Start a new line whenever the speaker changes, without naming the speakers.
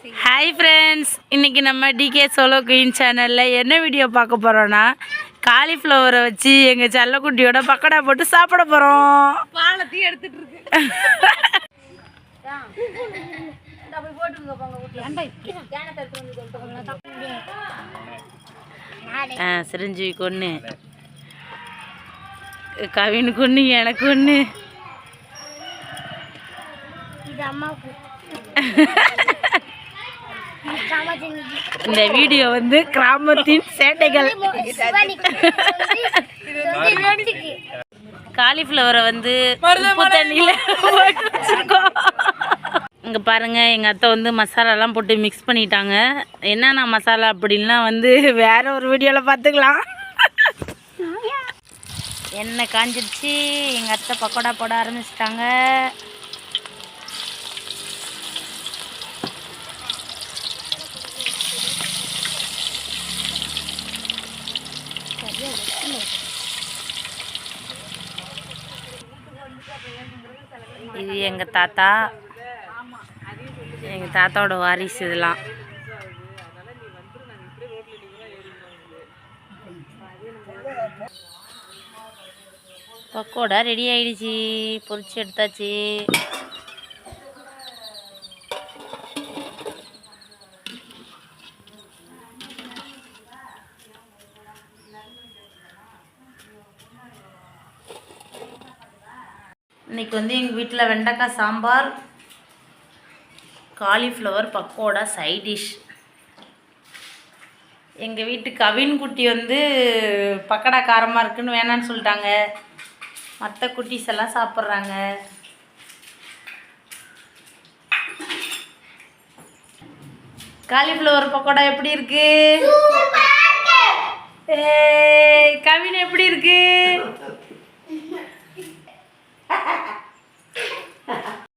Hi friends इनकी நம்ம decay solo queen சேனல்ல என்ன வீடியோ பார்க்க போறோம்னா காலிஃப்ளவரை வச்சு எங்க செல்லக்குட்டியோட பக்கடா போட்டு சாப்பிட போறோம். பாலத்தி எடுத்துட்டு இருக்கு. டா போய் போட்டுங்க போங்க வீட்ல. அண்டை கேன தட்டு வந்து சொல்லுங்க. சிரஞ்சீவி கொன்னு. கவின் கொன்னு எனக்கு கொன்னு. இது அம்மாக்கு. இந்த வீடியோ வந்து கிராமத்தின் சேட்டைகள். காலிஃப்ளவரை வந்து உப்பு தண்ணியில் வச்சிருக்கோம். இங்கே பாருங்கள் எங்கள் அத்தை வந்து மசாலாலாம் போட்டு மிக்ஸ் பண்ணிட்டாங்க. என்னென்ன மசாலா அப்படின்லாம் வந்து வேற ஒரு வீடியோவில் பார்த்துக்கலாம். எண்ணெய் காஞ்சிடுச்சு. எங்கள் அத்தை பக்கோடா போட ஆரம்பிச்சிட்டாங்க. இது எங்கள் தாத்தா, எங்கள் தாத்தாவோட வாரிசு. இதெல்லாம் பக்கோடா ரெடி ஆயிடுச்சு, பொரிச்சு எடுத்தாச்சு. இன்றைக்கி வந்து எங்கள் வீட்டில் வெண்டைக்காய் சாம்பார், காலிஃப்ளவர் பக்கோடா சைட் டிஷ். எங்கள் வீட்டு கவின் குட்டி வந்து பக்கடா காரமாக இருக்குன்னு வேணான்னு சொல்லிட்டாங்க. மற்ற குட்டீஸ் எல்லாம் சாப்பிட்றாங்க. காலிஃப்ளவர் பக்கோடா எப்படி இருக்கு? கவின் எப்படி இருக்கு?